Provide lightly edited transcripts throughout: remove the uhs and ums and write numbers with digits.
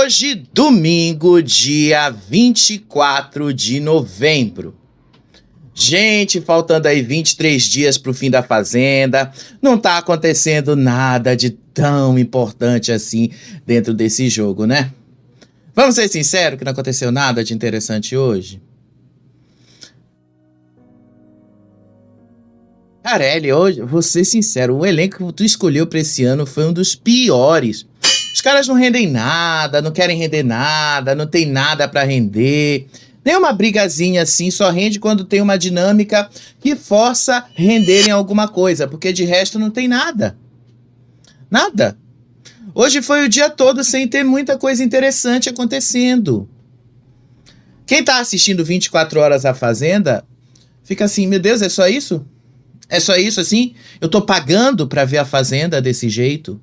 Hoje, domingo, dia 24 de novembro. Gente, faltando aí 23 dias pro fim da Fazenda, não tá acontecendo nada de tão importante assim dentro desse jogo, né? Vamos ser sinceros que não aconteceu nada de interessante hoje? Carelli, hoje, vou ser sincero, o elenco que tu escolheu pra esse ano foi um dos piores. Os caras não rendem nada, não querem render nada, não tem nada pra render. Nem uma brigazinha assim, só rende quando tem uma dinâmica que força renderem alguma coisa, porque de resto não tem nada. Nada. Hoje foi o dia todo sem ter muita coisa interessante acontecendo. Quem tá assistindo 24 horas a Fazenda, fica assim, meu Deus, é só isso? É só isso assim? Eu tô pagando pra ver a Fazenda desse jeito?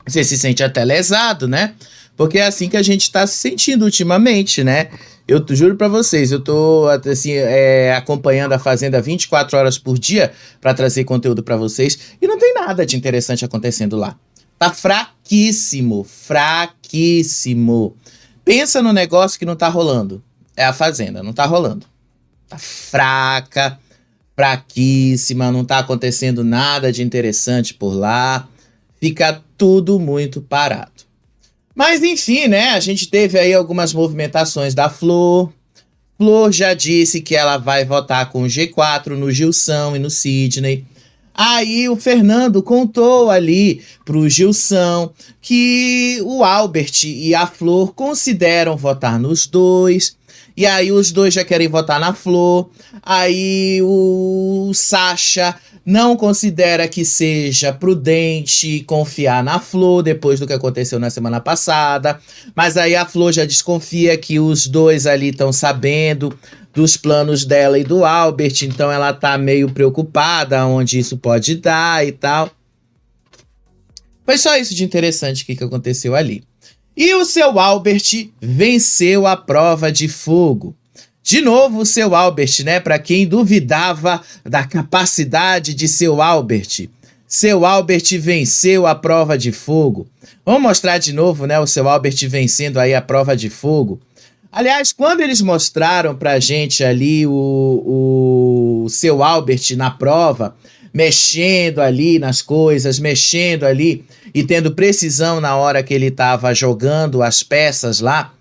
Você se sente até lesado, né? Porque é assim que a gente tá se sentindo ultimamente, né? Juro pra vocês, eu tô assim, acompanhando a Fazenda 24 horas por dia pra trazer conteúdo pra vocês e não tem nada de interessante acontecendo lá. Tá fraquíssimo, fraquíssimo. Pensa no negócio que não tá rolando. É a Fazenda, não tá rolando. Tá fraca, fraquíssima, não tá acontecendo nada de interessante por lá. Fica tudo muito parado. Mas enfim, né? A gente teve aí algumas movimentações da Flor. Flor já disse que ela vai votar com o G4 no Gilson e no Sidney. Aí o Fernando contou ali pro Gilson que o Albert e a Flor consideram votar nos dois. E aí os dois já querem votar na Flor. Aí o Sacha não considera que seja prudente confiar na Flor depois do que aconteceu na semana passada. Mas aí a Flor já desconfia que os dois ali estão sabendo dos planos dela e do Albert. Então ela tá meio preocupada onde isso pode dar e tal. Foi só isso de interessante que aconteceu ali. E o seu Albert venceu a prova de fogo. De novo o seu Albert, né? Para quem duvidava da capacidade de seu Albert. Seu Albert venceu a prova de fogo. Vamos mostrar de novo, né? O seu Albert vencendo aí a prova de fogo. Aliás, quando eles mostraram pra gente ali o seu Albert na prova, mexendo ali nas coisas, mexendo ali e tendo precisão na hora que ele estava jogando as peças lá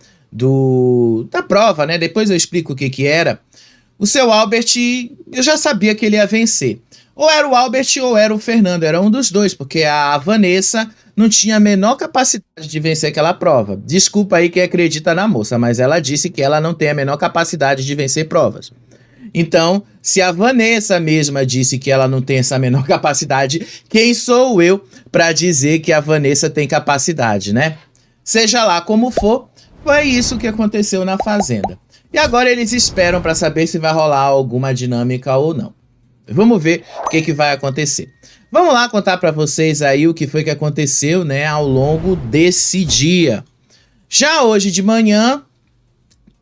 da prova, né? Depois eu explico o que era. O seu Albert, eu já sabia que ele ia vencer. Ou era o Albert ou era o Fernando, era um dos dois, porque a Vanessa não tinha a menor capacidade de vencer aquela prova. Desculpa aí quem acredita na moça, mas ela disse que ela não tem a menor capacidade de vencer provas. Então, se a Vanessa mesma disse que ela não tem essa menor capacidade, quem sou eu para dizer que a Vanessa tem capacidade, né? Seja lá como for, foi isso que aconteceu na Fazenda. E agora eles esperam para saber se vai rolar alguma dinâmica ou não. Vamos ver o que vai acontecer. Vamos lá contar para vocês aí o que foi que aconteceu, né, ao longo desse dia. Já hoje de manhã,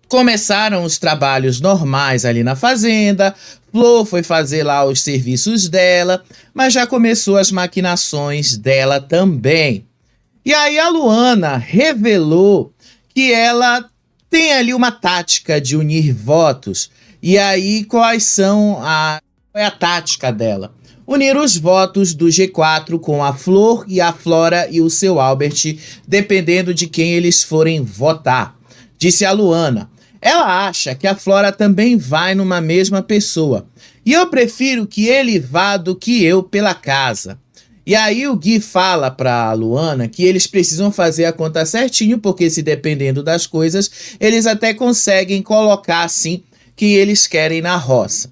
começaram os trabalhos normais ali na Fazenda, Flor foi fazer lá os serviços dela, mas já começou as maquinações dela também. E aí a Luana revelou que ela tem ali uma tática de unir votos. E aí qual é a tática dela? Unir os votos do G4 com a Flor e a Flora e o seu Albert, dependendo de quem eles forem votar. Disse a Luana. Ela acha que a Flora também vai numa mesma pessoa. E eu prefiro que ele vá do que eu pela casa. E aí o Gui fala pra Luana que eles precisam fazer a conta certinho, porque se dependendo das coisas, eles até conseguem colocar assim que eles querem na roça.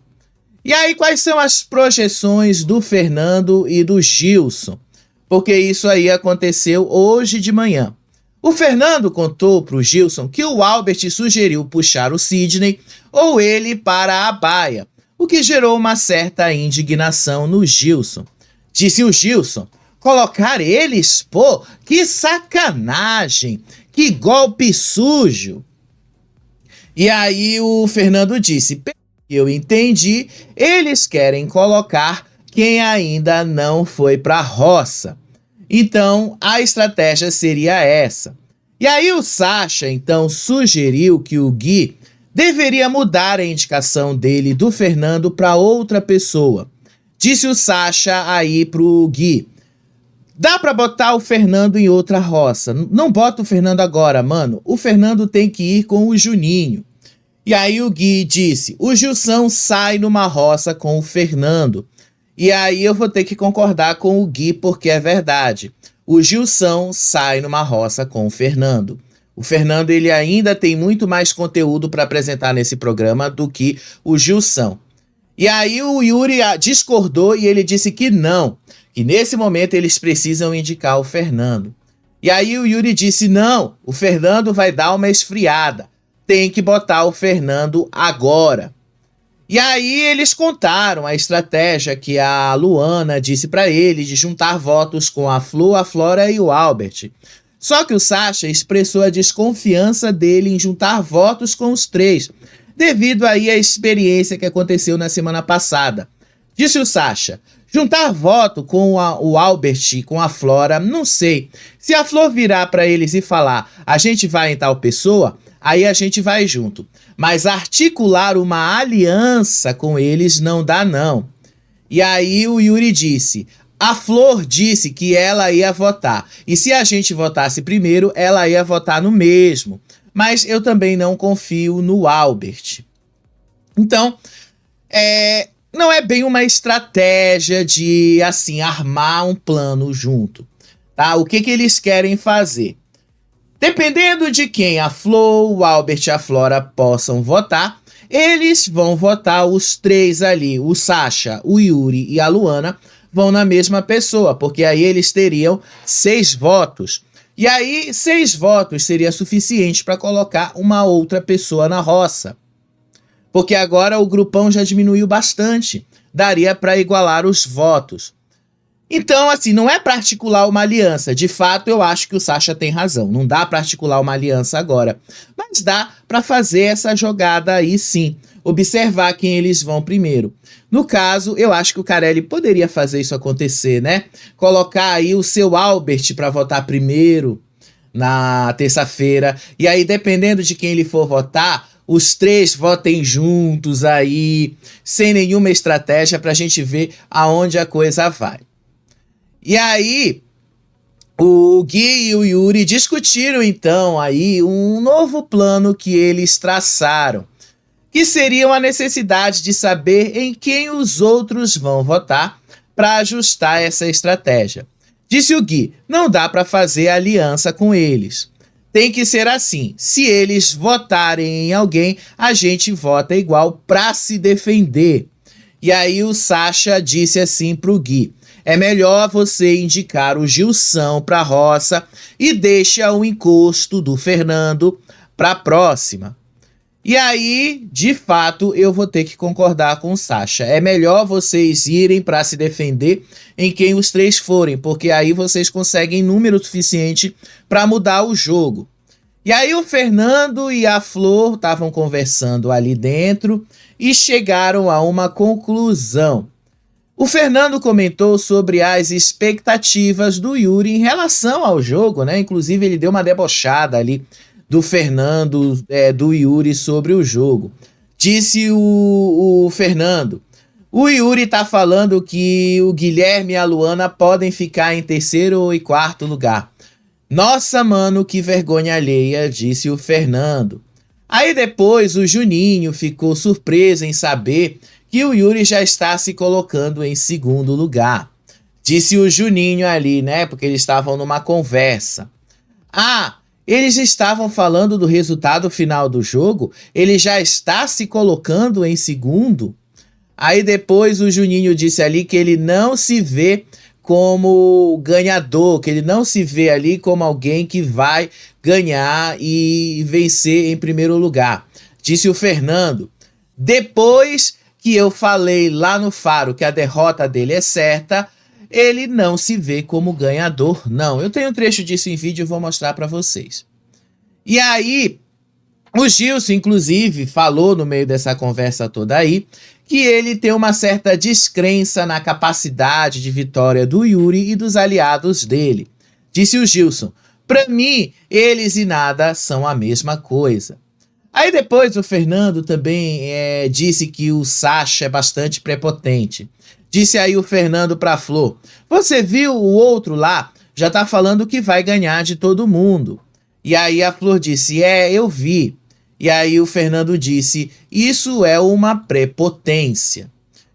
E aí quais são as projeções do Fernando e do Gilson? Porque isso aí aconteceu hoje de manhã. O Fernando contou para o Gilson que o Albert sugeriu puxar o Sidney ou ele para a baia, o que gerou uma certa indignação no Gilson. Disse o Gilson, colocar eles? Pô, que sacanagem, que golpe sujo. E aí o Fernando disse, pelo que eu entendi, eles querem colocar quem ainda não foi para a roça. Então, a estratégia seria essa. E aí o Sasha, então, sugeriu que o Gui deveria mudar a indicação dele do Fernando para outra pessoa. Disse o Sasha aí pro Gui: dá pra botar o Fernando em outra roça. Não bota o Fernando agora, mano. O Fernando tem que ir com o Juninho. E aí o Gui disse: o Gilson sai numa roça com o Fernando. E aí eu vou ter que concordar com o Gui, porque é verdade. O Gilson sai numa roça com o Fernando. O Fernando, ele ainda tem muito mais conteúdo para apresentar nesse programa do que o Gilson. E aí o Yuri discordou e ele disse que não, que nesse momento eles precisam indicar o Fernando. E aí o Yuri disse: não, o Fernando vai dar uma esfriada, tem que botar o Fernando agora. E aí eles contaram a estratégia que a Luana disse para ele de juntar votos com a Flu, a Flora e o Albert. Só que o Sasha expressou a desconfiança dele em juntar votos com os três, devido aí à experiência que aconteceu na semana passada. Disse o Sasha: juntar voto com o Albert e com a Flora, não sei. Se a Flor virar para eles e falar: a gente vai em tal pessoa, aí a gente vai junto. Mas articular uma aliança com eles não dá não. E aí o Yuri disse: a Flor disse que ela ia votar. E se a gente votasse primeiro, ela ia votar no mesmo. Mas eu também não confio no Albert. Então, não é bem uma estratégia de, assim, armar um plano junto, tá? O que eles querem fazer? Dependendo de quem a Flo, o Albert e a Flora possam votar, eles vão votar os três ali, o Sasha, o Yuri e a Luana, vão na mesma pessoa, porque aí eles teriam 6 votos. E aí 6 votos seria suficiente para colocar uma outra pessoa na roça. Porque agora o grupão já diminuiu bastante, daria para igualar os votos. Então, assim, não é para articular uma aliança. De fato, eu acho que o Sasha tem razão. Não dá para articular uma aliança agora. Mas dá para fazer essa jogada aí sim. Observar quem eles vão primeiro. No caso, eu acho que o Carelli poderia fazer isso acontecer, né? Colocar aí o seu Albert para votar primeiro na terça-feira. E aí, dependendo de quem ele for votar, os três votem juntos aí, sem nenhuma estratégia, pra gente ver aonde a coisa vai. E aí, o Gui e o Yuri discutiram então aí um novo plano que eles traçaram, que seria a necessidade de saber em quem os outros vão votar para ajustar essa estratégia. Disse o Gui: não dá para fazer aliança com eles. Tem que ser assim, se eles votarem em alguém, a gente vota igual para se defender. E aí o Sasha disse assim pro Gui: é melhor você indicar o Gilson para a roça e deixa o encosto do Fernando para a próxima. E aí, de fato, eu vou ter que concordar com o Sasha. É melhor vocês irem para se defender em quem os três forem, porque aí vocês conseguem número suficiente para mudar o jogo. E aí o Fernando e a Flor estavam conversando ali dentro e chegaram a uma conclusão. O Fernando comentou sobre as expectativas do Yuri em relação ao jogo, né? Inclusive ele deu uma debochada ali do Fernando, do Yuri sobre o jogo. Disse o Fernando: o Yuri tá falando que o Guilherme e a Luana podem ficar em terceiro e quarto lugar. Nossa, mano, que vergonha alheia, disse o Fernando. Aí depois o Juninho ficou surpreso em saber que o Yuri já está se colocando em segundo lugar. Disse o Juninho ali, né? Porque eles estavam numa conversa. Ah, eles estavam falando do resultado final do jogo? Ele já está se colocando em segundo? Aí depois o Juninho disse ali que ele não se vê como ganhador, que ele não se vê ali como alguém que vai ganhar e vencer em primeiro lugar. Disse o Fernando: depois que eu falei lá no Faro que a derrota dele é certa, ele não se vê como ganhador, não. Eu tenho um trecho disso em vídeo e vou mostrar para vocês. E aí, o Gilson, inclusive, falou no meio dessa conversa toda aí que ele tem uma certa descrença na capacidade de vitória do Yuri e dos aliados dele. Disse o Gilson: Pra mim, eles e nada são a mesma coisa. Aí depois o Fernando também disse que o Sasha é bastante prepotente. Disse aí o Fernando pra Flor: você viu o outro lá? Já tá falando que vai ganhar de todo mundo. E aí a Flor disse: eu vi. E aí o Fernando disse: isso é uma prepotência.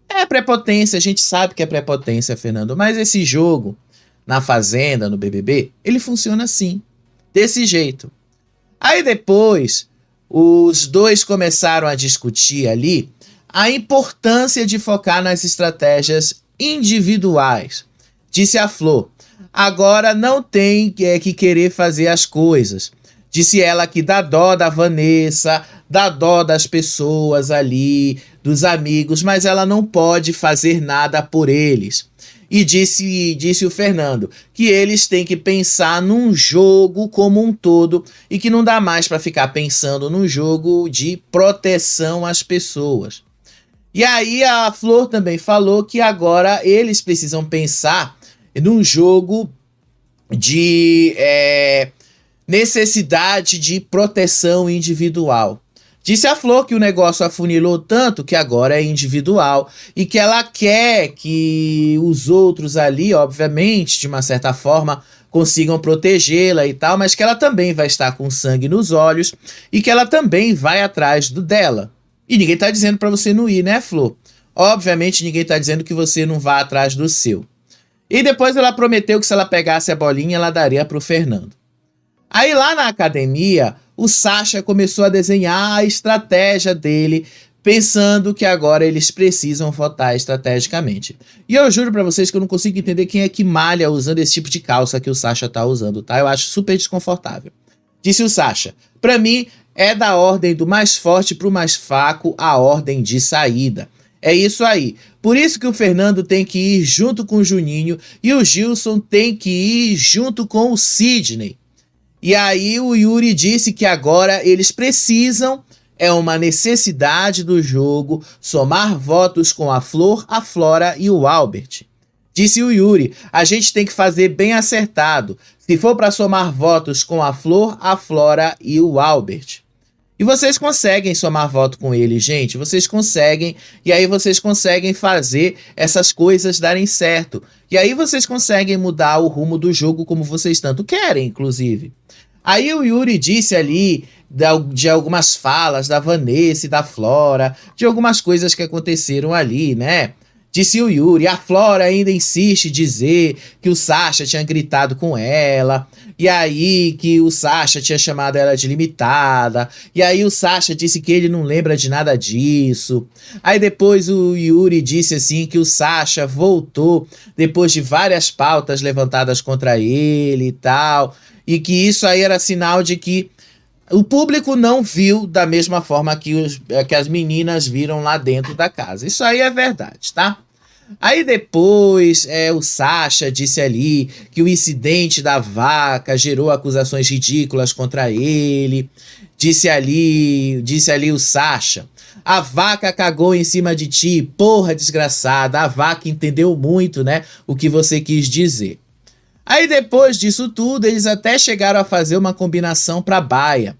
É prepotência, a gente sabe que é prepotência, Fernando, mas esse jogo, na Fazenda, no BBB, ele funciona assim, desse jeito. Aí depois, os dois começaram a discutir ali a importância de focar nas estratégias individuais. Disse a Flor: agora não tem que querer fazer as coisas. Disse ela que dá dó da Vanessa, dá dó das pessoas ali, dos amigos, mas ela não pode fazer nada por eles. E disse o Fernando que eles têm que pensar num jogo como um todo e que não dá mais para ficar pensando num jogo de proteção às pessoas. E aí a Flor também falou que agora eles precisam pensar num jogo de necessidade de proteção individual. Disse a Flor que o negócio afunilou tanto que agora é individual e que ela quer que os outros ali, obviamente, de uma certa forma, consigam protegê-la e tal, mas que ela também vai estar com sangue nos olhos e que ela também vai atrás do dela. E ninguém tá dizendo para você não ir, né, Flor? Obviamente ninguém tá dizendo que você não vá atrás do seu. E depois ela prometeu que se ela pegasse a bolinha, ela daria pro Fernando. Aí lá na academia, o Sasha começou a desenhar a estratégia dele, pensando que agora eles precisam votar estrategicamente. E eu juro pra vocês que eu não consigo entender quem é que malha usando esse tipo de calça que o Sasha tá usando, tá? Eu acho super desconfortável. Disse o Sasha: pra mim, é da ordem do mais forte pro mais fraco a ordem de saída. É isso aí. Por isso que o Fernando tem que ir junto com o Juninho e o Gilson tem que ir junto com o Sidney. E aí o Yuri disse que agora eles precisam, é uma necessidade do jogo, somar votos com a Flor, a Flora e o Albert. Disse o Yuri: a gente tem que fazer bem acertado. Se for para somar votos com a Flor, a Flora e o Albert. E vocês conseguem somar voto com ele, gente. Vocês conseguem. E aí vocês conseguem fazer essas coisas darem certo. E aí vocês conseguem mudar o rumo do jogo como vocês tanto querem, inclusive. Aí o Yuri disse ali de algumas falas da Vanessa e da Flora, de algumas coisas que aconteceram ali, né? Disse o Yuri: a Flora ainda insiste em dizer que o Sasha tinha gritado com ela, e aí que o Sasha tinha chamado ela de limitada, e aí o Sasha disse que ele não lembra de nada disso. Aí depois o Yuri disse assim que o Sasha voltou depois de várias pautas levantadas contra ele e tal, e que isso aí era sinal de que o público não viu da mesma forma que as meninas viram lá dentro da casa. Isso aí é verdade, tá? Aí depois o Sasha disse ali que o incidente da vaca gerou acusações ridículas contra ele. Disse ali o Sasha: a vaca cagou em cima de ti, porra desgraçada. A vaca entendeu muito, né, o que você quis dizer. Aí depois disso tudo, eles até chegaram a fazer uma combinação pra baia.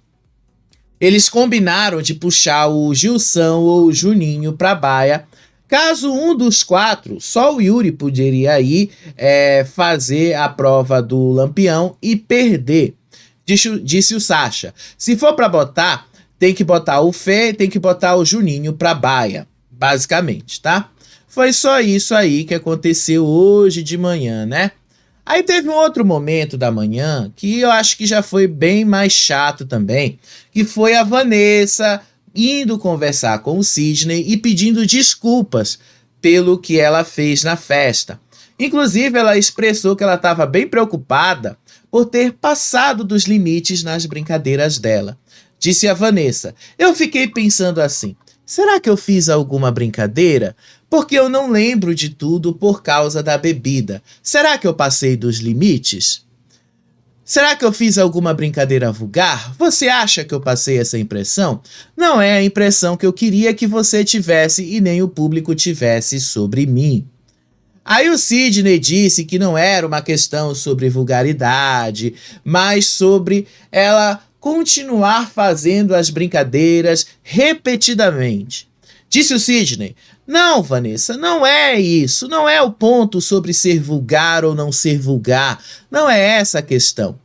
Eles combinaram de puxar o Gilson ou o Juninho pra baia. Caso um dos quatro, só o Yuri poderia ir fazer a prova do Lampião e perder. Disse o Sasha: se for pra botar, tem que botar o Fê, tem que botar o Juninho pra baia. Basicamente, tá? Foi só isso aí que aconteceu hoje de manhã, né? Aí teve um outro momento da manhã que eu acho que já foi bem mais chato também, que foi a Vanessa indo conversar com o Sidney e pedindo desculpas pelo que ela fez na festa. Inclusive, ela expressou que ela estava bem preocupada por ter passado dos limites nas brincadeiras dela. Disse a Vanessa: eu fiquei pensando assim, será que eu fiz alguma brincadeira? Porque eu não lembro de tudo por causa da bebida. Será que eu passei dos limites? Será que eu fiz alguma brincadeira vulgar? Você acha que eu passei essa impressão? Não é a impressão que eu queria que você tivesse e nem o público tivesse sobre mim. Aí o Sidney disse que não era uma questão sobre vulgaridade, mas sobre ela continuar fazendo as brincadeiras repetidamente. Disse o Sidney: "Não, Vanessa, não é isso. Não é o ponto sobre ser vulgar ou não ser vulgar. Não é essa a questão.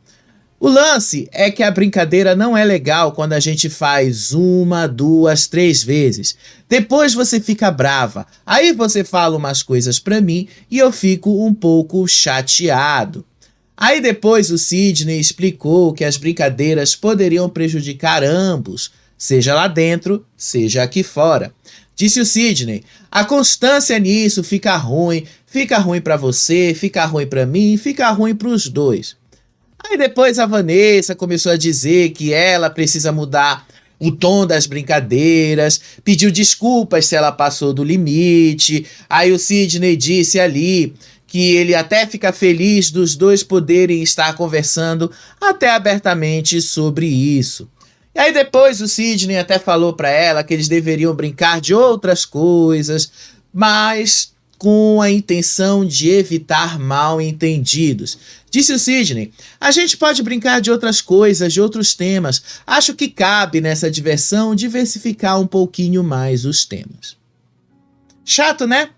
O lance é que a brincadeira não é legal quando a gente faz 1, 2, 3 vezes. Depois você fica brava. Aí você fala umas coisas pra mim e eu fico um pouco chateado." Aí depois o Sidney explicou que as brincadeiras poderiam prejudicar ambos, seja lá dentro, seja aqui fora. Disse o Sidney: "A constância nisso fica ruim pra você, fica ruim pra mim, fica ruim pros dois." Aí depois a Vanessa começou a dizer que ela precisa mudar o tom das brincadeiras, pediu desculpas se ela passou do limite. Aí o Sidney disse ali que ele até fica feliz dos dois poderem estar conversando até abertamente sobre isso. E aí depois o Sidney até falou para ela que eles deveriam brincar de outras coisas, mas com a intenção de evitar mal-entendidos. Disse o Sidney: "A gente pode brincar de outras coisas, de outros temas. Acho que cabe nessa diversão diversificar um pouquinho mais os temas." Chato, né?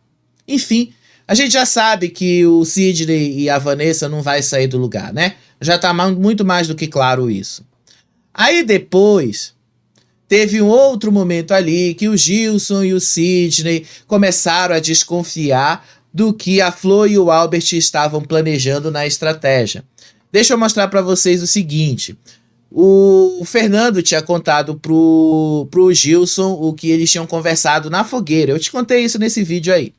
Enfim, a gente já sabe que o Sidney e a Vanessa não vai sair do lugar, né? Já tá muito mais do que claro isso. Aí depois teve um outro momento ali que o Gilson e o Sidney começaram a desconfiar do que a Flor e o Albert estavam planejando na estratégia. Deixa eu mostrar para vocês o seguinte. O Fernando tinha contado pro Gilson o que eles tinham conversado na fogueira. Eu te contei isso nesse vídeo aí.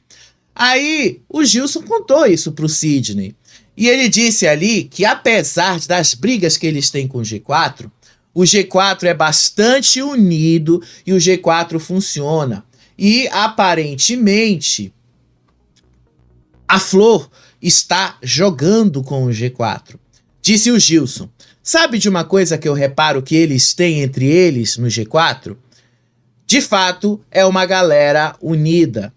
Aí o Gilson contou isso pro Sidney. E ele disse ali que apesar das brigas que eles têm com o G4 é bastante unido e o G4 funciona. E aparentemente a Flor está jogando com o G4. Disse o Gilson: "Sabe de uma coisa que eu reparo que eles têm entre eles no G4? De fato, é uma galera unida."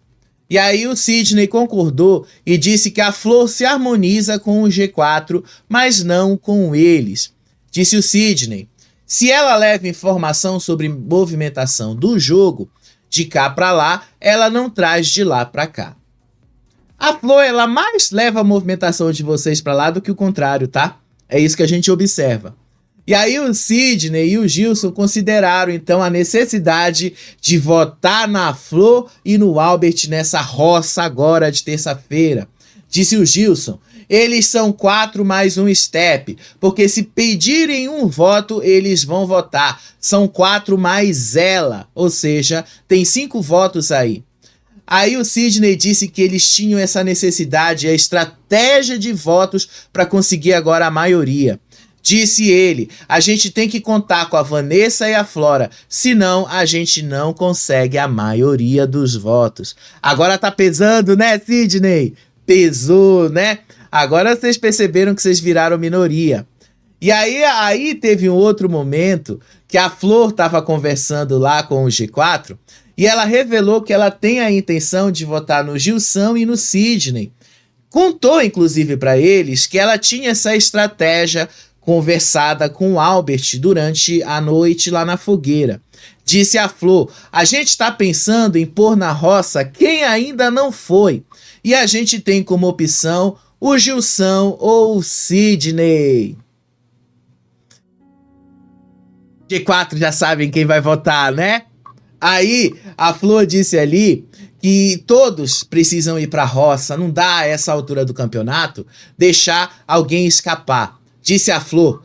E aí o Sidney concordou e disse que a Flor se harmoniza com o G4, mas não com eles. Disse o Sidney: "Se ela leva informação sobre movimentação do jogo de cá para lá, ela não traz de lá para cá." A Flor, ela mais leva a movimentação de vocês para lá do que o contrário, tá? É isso que a gente observa. E aí o Sidney e o Gilson consideraram então a necessidade de votar na Flor e no Albert nessa roça agora de terça-feira. Disse o Gilson: "Eles são 4 mais um step, porque se pedirem um voto, eles vão votar. São 4 mais ela, ou seja, tem 5 votos aí." Aí o Sidney disse que eles tinham essa necessidade, a estratégia de votos para conseguir agora a maioria. Disse ele: "A gente tem que contar com a Vanessa e a Flora, senão a gente não consegue a maioria dos votos." Agora tá pesando, né, Sidney? Pesou, né? Agora vocês perceberam que vocês viraram minoria. E aí teve um outro momento que a Flor estava conversando lá com o G4 e ela revelou que ela tem a intenção de votar no Gilson e no Sidney. Contou, inclusive, para eles que ela tinha essa estratégia conversada com o Albert durante a noite lá na fogueira. Disse a Flor: "A gente está pensando em pôr na roça quem ainda não foi. E a gente tem como opção o Gilson ou o Sidney." G4 já sabem quem vai votar, né? Aí a Flor disse ali que todos precisam ir para a roça, não dá a essa altura do campeonato deixar alguém escapar. Disse a Flor: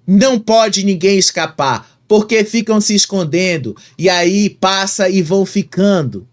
"Não pode ninguém escapar, porque ficam se escondendo e aí passa e vão ficando."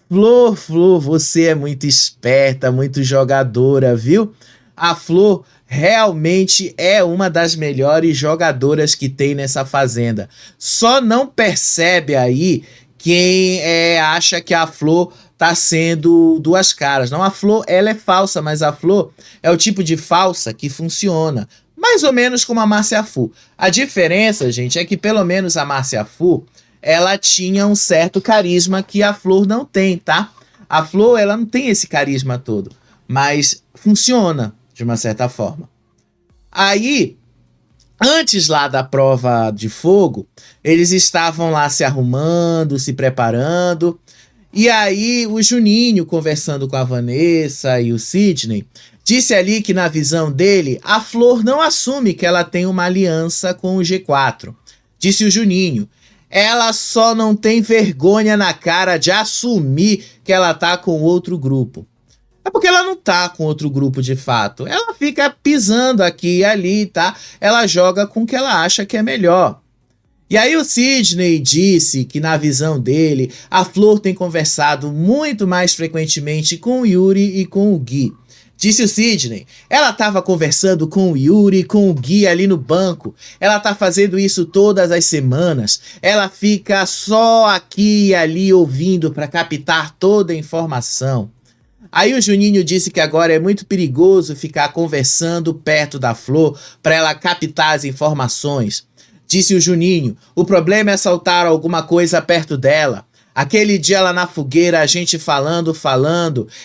Flor, você é muito esperta, muito jogadora, viu? A Flor realmente é uma das melhores jogadoras que tem nessa fazenda. Só não percebe aí quem acha que a Flor tá sendo duas caras. Não, a Flor, ela é falsa, mas a Flor é o tipo de falsa que funciona. Mais ou menos como a Márcia Fu. A diferença, gente, é que pelo menos a Márcia Fu, ela tinha um certo carisma que a Flor não tem, tá? A Flor, ela não tem esse carisma todo, mas funciona de uma certa forma. Aí, antes lá da prova de fogo, eles estavam lá se arrumando, se preparando. E aí o Juninho, conversando com a Vanessa e o Sidney, disse ali que na visão dele, a Flor não assume que ela tem uma aliança com o G4. Disse o Juninho, ela só não tem vergonha na cara de assumir que ela tá com outro grupo. É porque ela não tá com outro grupo de fato. Ela fica pisando aqui e ali, tá? Ela joga com o que ela acha que é melhor. E aí o Sidney disse que na visão dele, a Flor tem conversado muito mais frequentemente com o Yuri e com o Gui. Disse o Sidney, ela estava conversando com o Yuri e com o Gui ali no banco. Ela tá fazendo isso todas as semanas. Ela fica só aqui e ali ouvindo para captar toda a informação. Aí o Juninho disse que agora é muito perigoso ficar conversando perto da Flor para ela captar as informações. Disse o Juninho, o problema é soltar alguma coisa perto dela. Aquele dia lá na fogueira, a gente falando,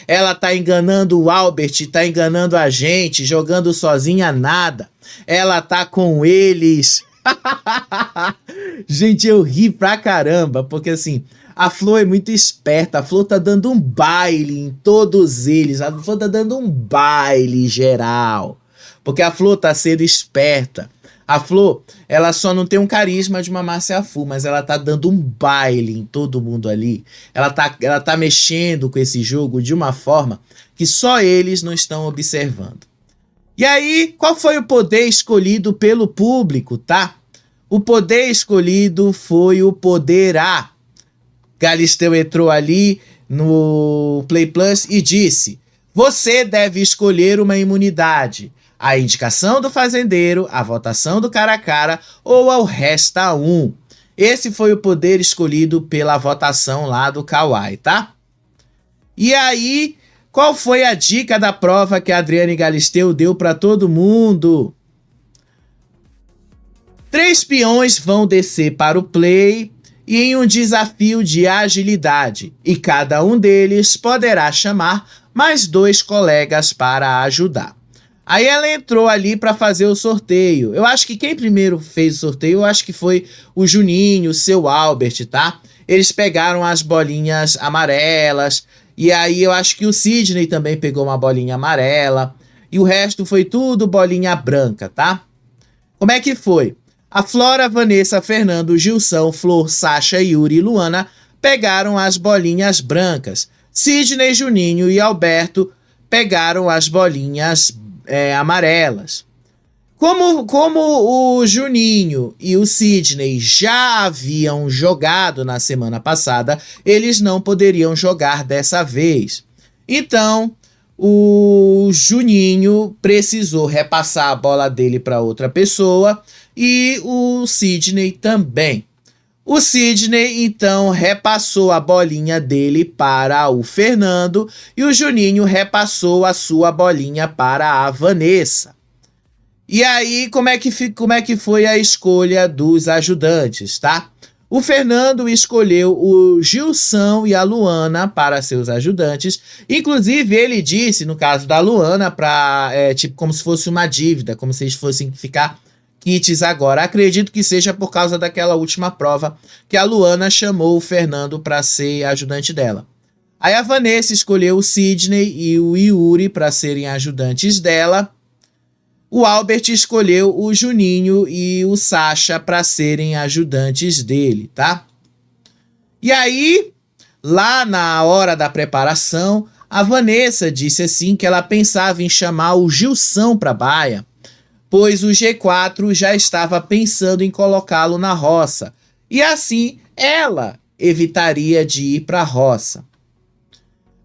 ela tá enganando o Albert, tá enganando a gente, jogando sozinha nada. Ela tá com eles. Gente, eu ri pra caramba, porque assim, a Flor é muito esperta, a Flor tá dando um baile em todos eles, a Flor tá dando um baile geral, porque a Flor tá sendo esperta. A Flor, ela só não tem um carisma de uma Márcia Fu, mas ela tá dando um baile em todo mundo ali. Ela tá mexendo com esse jogo de uma forma que só eles não estão observando. E aí, qual foi o poder escolhido pelo público, tá? O poder escolhido foi o poder A. Galisteu entrou ali no Play Plus e disse: você deve escolher uma imunidade. A indicação do fazendeiro, a votação do cara a cara ou ao resta um. Esse foi o poder escolhido pela votação lá do Kawaii, tá? E aí, qual foi a dica da prova que a Adriane Galisteu deu para todo mundo? 3 peões vão descer para o play e em um desafio de agilidade, e cada um deles poderá chamar mais 2 colegas para ajudar. Aí ela entrou ali para fazer o sorteio. Eu acho que quem primeiro fez o sorteio, eu acho que foi o Juninho, o seu Albert, tá? Eles pegaram as bolinhas amarelas, e aí eu acho que o Sidney também pegou uma bolinha amarela, e o resto foi tudo bolinha branca, tá? Como é que foi? A Flora, Vanessa, Fernando, Gilson, Flor, Sasha, Yuri e Luana pegaram as bolinhas brancas. Sidney, Juninho e Alberto pegaram as bolinhas amarelas. Como o Juninho e o Sidney já haviam jogado na semana passada, eles não poderiam jogar dessa vez. Então, o Juninho precisou repassar a bola dele para outra pessoa e o Sidney também. O Sidney, então, repassou a bolinha dele para o Fernando e o Juninho repassou a sua bolinha para a Vanessa. E aí, como é que foi a escolha dos ajudantes, tá? O Fernando escolheu o Gilson e a Luana para seus ajudantes. Inclusive, ele disse, no caso da Luana, tipo como se fosse uma dívida, como se eles fossem ficar kits agora. Acredito que seja por causa daquela última prova que a Luana chamou o Fernando para ser ajudante dela. Aí a Vanessa escolheu o Sidney e o Yuri para serem ajudantes dela. O Albert escolheu o Juninho e o Sasha para serem ajudantes dele, tá? E aí, lá na hora da preparação, a Vanessa disse assim que ela pensava em chamar o Gilson para a baia, pois o G4 já estava pensando em colocá-lo na roça, e assim ela evitaria de ir para a roça.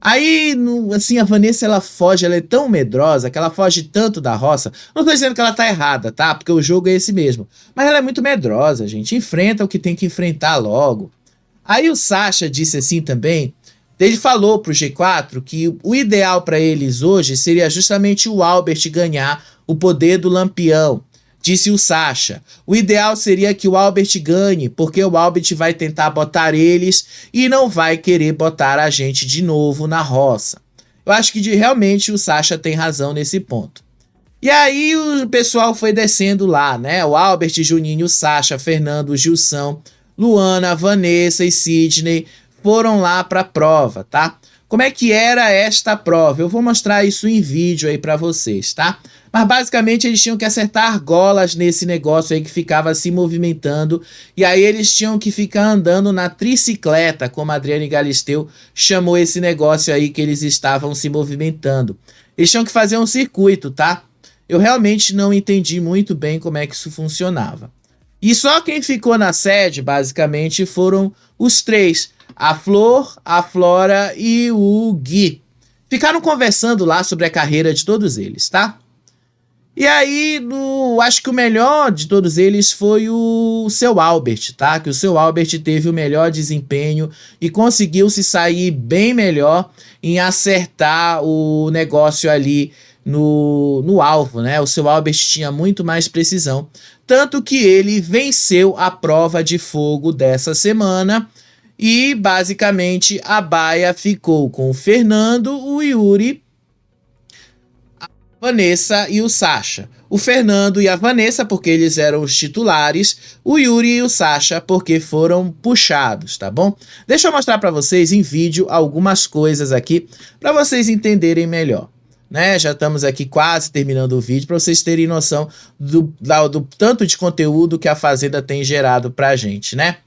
Aí, assim, a Vanessa, ela foge, ela é tão medrosa, que ela foge tanto da roça. Não tô dizendo que ela tá errada, tá? Porque o jogo é esse mesmo. Mas ela é muito medrosa, gente. Enfrenta o que tem que enfrentar logo. Aí o Sasha disse assim também, ele falou pro G4 que o ideal para eles hoje seria justamente o Albert ganhar o poder do Lampião. Disse o Sasha. O ideal seria que o Albert ganhe, porque o Albert vai tentar botar eles e não vai querer botar a gente de novo na roça. Eu acho que realmente o Sasha tem razão nesse ponto. E aí o pessoal foi descendo lá, né? O Albert, Juninho, o Sasha, Fernando, o Gilson, Luana, Vanessa e Sidney foram lá para a prova, tá? Como é que era esta prova? Eu vou mostrar isso em vídeo aí para vocês, tá? Mas basicamente eles tinham que acertar argolas nesse negócio aí que ficava se movimentando. E aí eles tinham que ficar andando na tricicleta, como a Adriane Galisteu chamou esse negócio aí que eles estavam se movimentando. Eles tinham que fazer um circuito, tá? Eu realmente não entendi muito bem como é que isso funcionava. E só quem ficou na sede, basicamente, foram os três. A Flor, a Flora e o Gui. Ficaram conversando lá sobre a carreira de todos eles, tá? E aí, acho que o melhor de todos eles foi o seu Albert, tá? Que o seu Albert teve o melhor desempenho e conseguiu se sair bem melhor em acertar o negócio ali no alvo, né? O seu Albert tinha muito mais precisão. Tanto que ele venceu a prova de fogo dessa semana. E, basicamente, a baia ficou com o Fernando, o Yuri, a Vanessa e o Sasha. O Fernando e a Vanessa, porque eles eram os titulares. O Yuri e o Sasha, porque foram puxados, tá bom? Deixa eu mostrar para vocês em vídeo algumas coisas aqui, para vocês entenderem melhor. Né? Já estamos aqui quase terminando o vídeo, para vocês terem noção do tanto de conteúdo que a Fazenda tem gerado pra gente, né?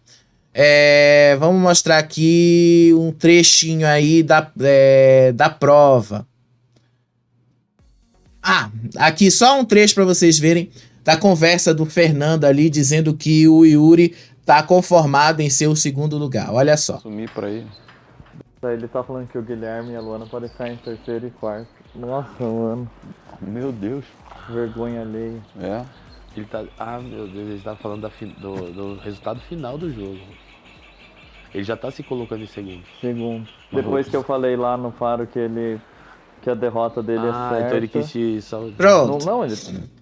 Vamos mostrar aqui um trechinho aí da prova. Aqui só um trecho para vocês verem da conversa do Fernando ali, dizendo que o Yuri tá conformado em ser o segundo lugar. Olha só. Sumir por aí. Ele tá falando que o Guilherme e a Luana podem ficar em terceiro e quarto. Nossa, mano. Meu Deus. Vergonha alheia. É. Ele tá... meu Deus, ele tá falando do resultado final do jogo. Ele já tá se colocando em segundo. Depois que eu falei lá no Faro que a derrota dele é certa. Então ele quis te salvar. Pronto. Não, ele...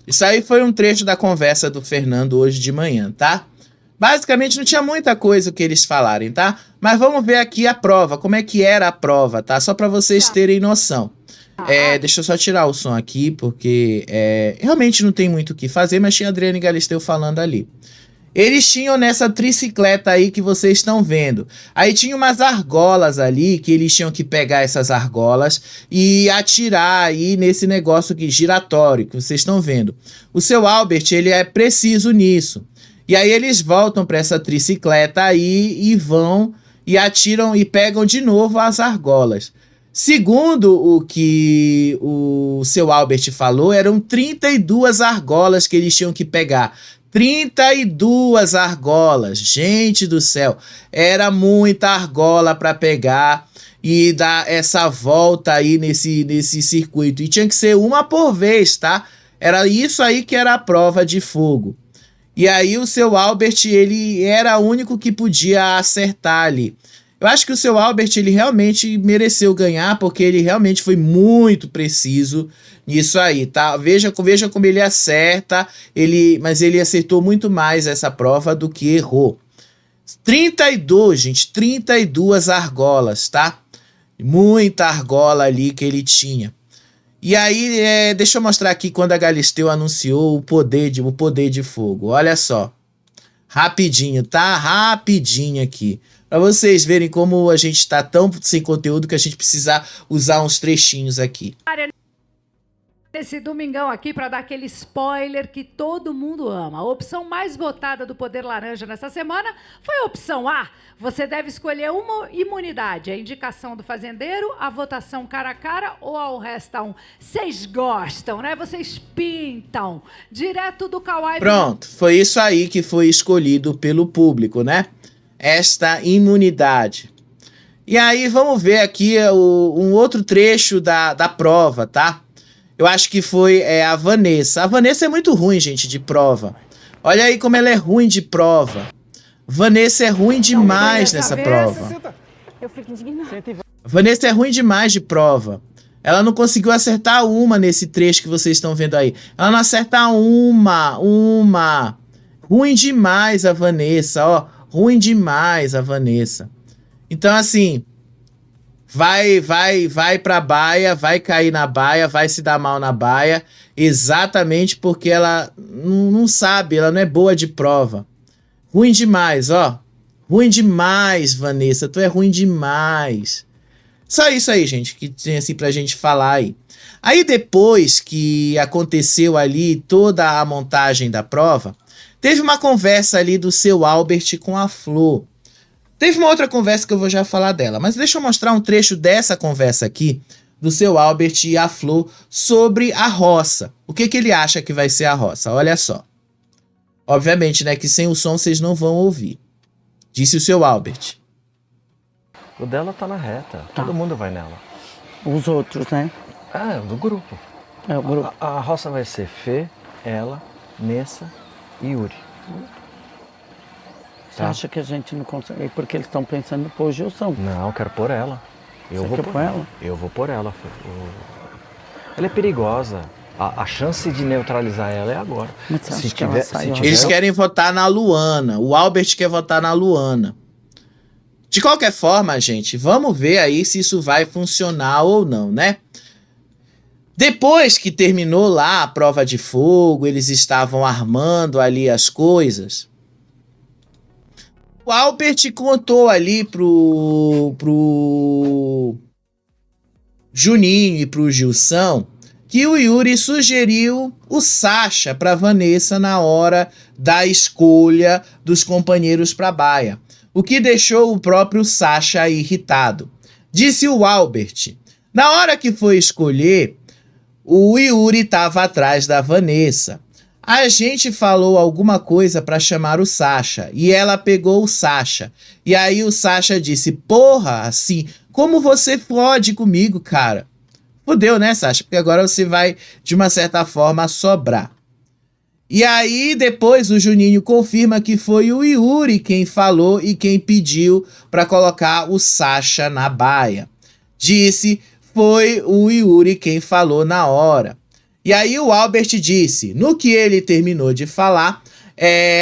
Isso aí foi um trecho da conversa do Fernando hoje de manhã, tá? Basicamente não tinha muita coisa que eles falarem, tá? Mas vamos ver aqui a prova, como é que era a prova, tá? Só pra vocês terem noção. Deixa eu só tirar o som aqui, porque realmente não tem muito o que fazer, mas tinha a Adriane Galisteu falando ali. Eles tinham nessa tricicleta aí que vocês estão vendo. Aí tinha umas argolas ali, que eles tinham que pegar essas argolas e atirar aí nesse negócio aqui, giratório, que vocês estão vendo. O seu Albert, ele é preciso nisso. E aí eles voltam para essa tricicleta aí e vão e atiram e pegam de novo as argolas. Segundo o que o seu Albert falou, eram 32 argolas que eles tinham que pegar. 32 argolas, gente do céu, era muita argola para pegar e dar essa volta aí nesse circuito. E tinha que ser uma por vez, tá? Era isso aí que era a prova de fogo. E aí o seu Albert, ele era o único que podia acertar ali. Eu acho que o seu Albert, ele realmente mereceu ganhar, porque ele realmente foi muito preciso nisso aí, tá? Veja como ele acerta, mas ele acertou muito mais essa prova do que errou. 32, gente, 32 argolas, tá? Muita argola ali que ele tinha. E aí, deixa eu mostrar aqui quando a Galisteu anunciou o poder de fogo. Olha só. Rapidinho, tá? Rapidinho aqui. Pra vocês verem como a gente tá tão sem conteúdo que a gente precisa usar uns trechinhos aqui. Esse domingão aqui para dar aquele spoiler que todo mundo ama. A opção mais votada do Poder Laranja nessa semana foi a opção A. Você deve escolher uma imunidade. A indicação do fazendeiro, a votação cara a cara ou ao resta um. Vocês gostam, né? Vocês pintam. Direto do Kawaii. Pronto, foi isso aí que foi escolhido pelo público, né? Esta imunidade. E aí vamos ver aqui um outro trecho da prova, tá? Eu acho que foi a Vanessa. A Vanessa é muito ruim, gente, de prova. Olha aí como ela é ruim de prova. Vanessa é ruim demais nessa prova. Eu fico indignada. Vanessa é ruim demais de prova. Ela não conseguiu acertar uma nesse trecho que vocês estão vendo aí. Ela não acerta uma. Ruim demais a Vanessa, ó. Ruim demais a Vanessa. Então, assim, vai pra baia, vai cair na baia, vai se dar mal na baia, exatamente porque ela não sabe, ela não é boa de prova. Ruim demais, ó. Ruim demais, Vanessa, tu é ruim demais. Só isso aí, gente, que tem assim pra gente falar aí. Aí depois que aconteceu ali toda a montagem da prova, teve uma conversa ali do seu Albert com a Flor. Teve uma outra conversa que eu vou já falar dela, mas deixa eu mostrar um trecho dessa conversa aqui do seu Albert e a Flor sobre a roça. O que ele acha que vai ser a roça? Olha só. Obviamente, né, que sem o som vocês não vão ouvir. Disse o seu Albert. O dela tá na reta. Todo mundo vai nela. Os outros, né? Ah, do grupo. É o grupo. A roça vai ser Fê, ela, Nessa e Yuri. Você acha que a gente não consegue? Porque eles estão pensando em pôr o Gilson. Não, eu quero pôr ela. Você quer pôr ela? Eu vou pôr ela, Fê. Ela é perigosa. A chance de neutralizar ela é agora. Mas você acha que ela sai? Eles querem votar na Luana. O Albert quer votar na Luana. De qualquer forma, gente, vamos ver aí se isso vai funcionar ou não, né? Depois que terminou lá a prova de fogo, eles estavam armando ali as coisas. O Albert contou ali pro Juninho e pro Gilson que o Yuri sugeriu o Sasha para Vanessa na hora da escolha dos companheiros para baia, o que deixou o próprio Sasha irritado. Disse o Albert: na hora que foi escolher, o Yuri estava atrás da Vanessa. A gente falou alguma coisa para chamar o Sasha e ela pegou o Sasha. E aí o Sasha disse: porra, assim, como você fode comigo, cara? Fudeu, né, Sasha? Porque agora você vai, de uma certa forma, sobrar. E aí, depois, o Juninho confirma que foi o Yuri quem falou e quem pediu para colocar o Sasha na baia. Disse: foi o Yuri quem falou na hora. E aí o Albert disse, no que ele terminou de falar,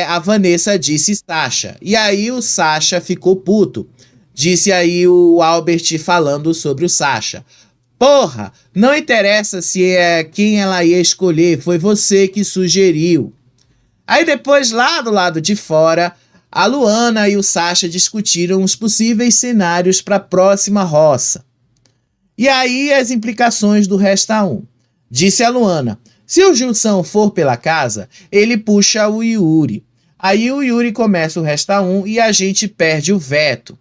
a Vanessa disse Sasha. E aí o Sasha ficou puto. Disse aí o Albert falando sobre o Sasha: porra, não interessa se é quem ela ia escolher, foi você que sugeriu. Aí depois, lá do lado de fora, a Luana e o Sasha discutiram os possíveis cenários para a próxima roça. E aí as implicações do Resta 1. Disse a Luana: se o Gilson for pela casa, ele puxa o Yuri. Aí o Yuri começa o Resta 1 e a gente perde o veto.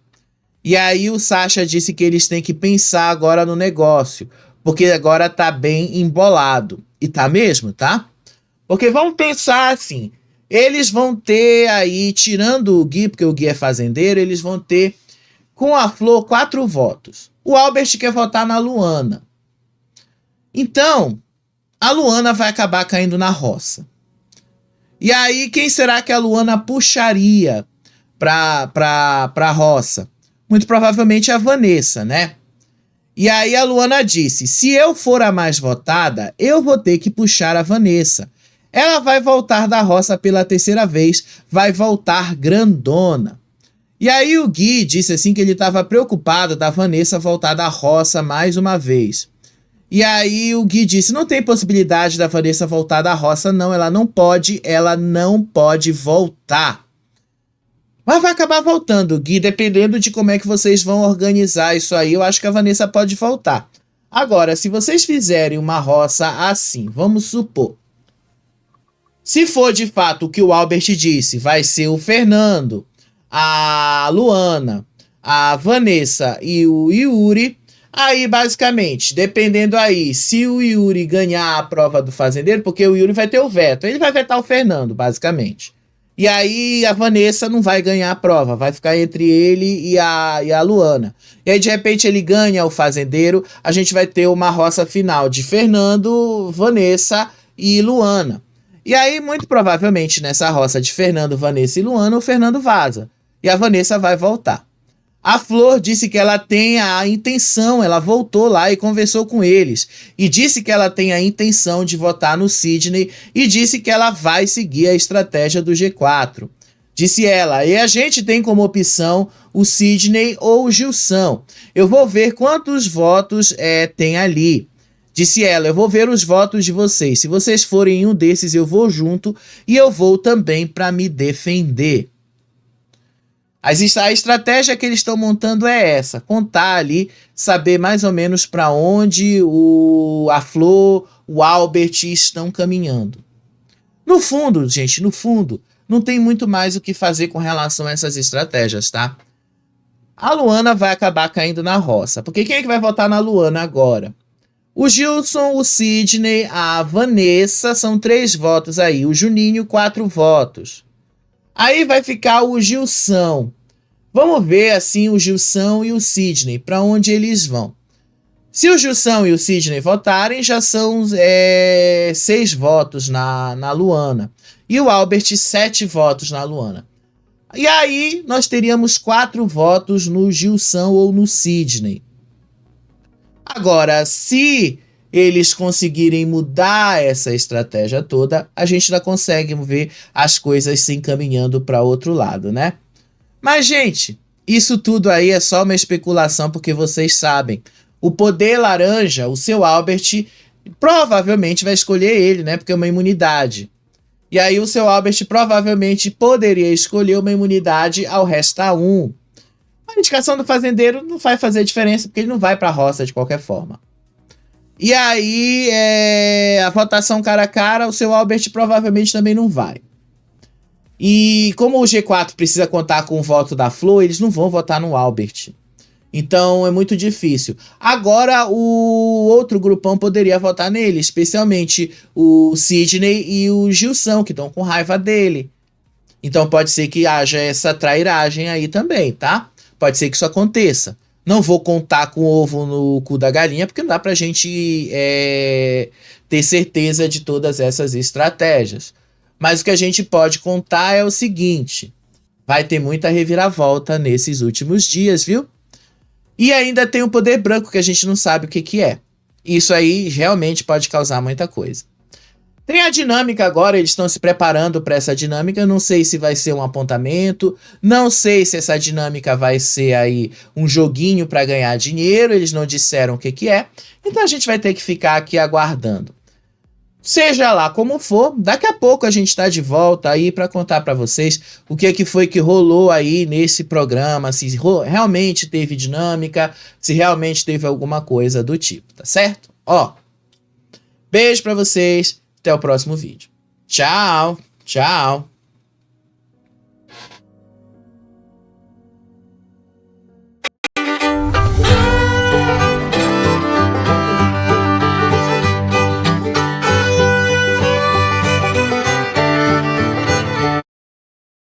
E aí o Sasha disse que eles têm que pensar agora no negócio, porque agora tá bem embolado. E tá mesmo, tá? Porque vamos pensar assim, eles vão ter aí, tirando o Gui, porque o Gui é fazendeiro, eles vão ter, com a Flor, 4 votos. O Albert quer votar na Luana. Então, a Luana vai acabar caindo na roça. E aí, quem será que a Luana puxaria pra roça? Muito provavelmente a Vanessa, né? E aí a Luana disse: se eu for a mais votada, eu vou ter que puxar a Vanessa. Ela vai voltar da roça pela 3ª vez, vai voltar grandona. E aí o Gui disse assim que ele estava preocupado da Vanessa voltar da roça mais uma vez. E aí o Gui disse: não tem possibilidade da Vanessa voltar da roça, não, ela não pode voltar. Mas vai acabar voltando, Gui, dependendo de como é que vocês vão organizar isso aí, eu acho que a Vanessa pode voltar. Agora, se vocês fizerem uma roça assim, vamos supor, se for de fato o que o Albert disse, vai ser o Fernando, a Luana, a Vanessa e o Yuri. Aí, basicamente, dependendo aí, se o Yuri ganhar a prova do fazendeiro, porque o Yuri vai ter o veto, ele vai vetar o Fernando, basicamente. E aí a Vanessa não vai ganhar a prova, vai ficar entre ele e a Luana. E aí, de repente, ele ganha o fazendeiro, a gente vai ter uma roça final de Fernando, Vanessa e Luana. E aí, muito provavelmente, nessa roça de Fernando, Vanessa e Luana, o Fernando vaza. E a Vanessa vai voltar. A Flor disse que ela tem a intenção, ela voltou lá e conversou com eles, e disse que ela tem a intenção de votar no Sidney, e disse que ela vai seguir a estratégia do G4. Disse ela, e a gente tem como opção o Sidney ou o Gilson. Eu vou ver quantos votos tem ali. Disse ela, eu vou ver os votos de vocês. Se vocês forem em um desses, eu vou junto e eu vou também para me defender. A estratégia que eles estão montando é essa, contar ali, saber mais ou menos para onde a Flor, o Albert estão caminhando. No fundo, gente, no fundo, não tem muito mais o que fazer com relação a essas estratégias, tá? A Luana vai acabar caindo na roça, porque quem é que vai votar na Luana agora? O Gilson, o Sidney, a Vanessa, são 3 votos aí, o Juninho, 4 votos. Aí vai ficar o Gilson. Vamos ver, assim, o Gilson e o Sidney, para onde eles vão. Se o Gilson e o Sidney votarem, já são 6 votos na Luana. E o Albert, 7 votos na Luana. E aí, nós teríamos 4 votos no Gilson ou no Sidney. Agora, se eles conseguirem mudar essa estratégia toda, a gente já consegue ver as coisas se encaminhando para outro lado, né? Mas, gente, isso tudo aí é só uma especulação, porque vocês sabem, o poder laranja, o seu Albert, provavelmente vai escolher ele, né? Porque é uma imunidade. E aí o seu Albert provavelmente poderia escolher uma imunidade ao Resta 1. A indicação do fazendeiro não vai fazer diferença, porque ele não vai para a roça de qualquer forma. E aí, a votação cara a cara, o seu Albert provavelmente também não vai. E como o G4 precisa contar com o voto da Flor, eles não vão votar no Albert. Então é muito difícil. Agora o outro grupão poderia votar nele, especialmente o Sidney e o Gilson, que estão com raiva dele. Então pode ser que haja essa trairagem aí também, tá? Pode ser que isso aconteça. Não vou contar com o ovo no cu da galinha, porque não dá pra gente ter certeza de todas essas estratégias. Mas o que a gente pode contar é o seguinte: vai ter muita reviravolta nesses últimos dias, viu? E ainda tem o poder branco, que a gente não sabe o que é. Isso aí realmente pode causar muita coisa. Tem a dinâmica agora, eles estão se preparando para essa dinâmica. Eu não sei se vai ser um apontamento, não sei se essa dinâmica vai ser aí um joguinho para ganhar dinheiro, eles não disseram o que é. Então a gente vai ter que ficar aqui aguardando. Seja lá como for, daqui a pouco a gente está de volta aí para contar para vocês o que foi que rolou aí nesse programa, se realmente teve dinâmica, se realmente teve alguma coisa do tipo, tá certo? Ó, beijo para vocês, até o próximo vídeo. Tchau, tchau.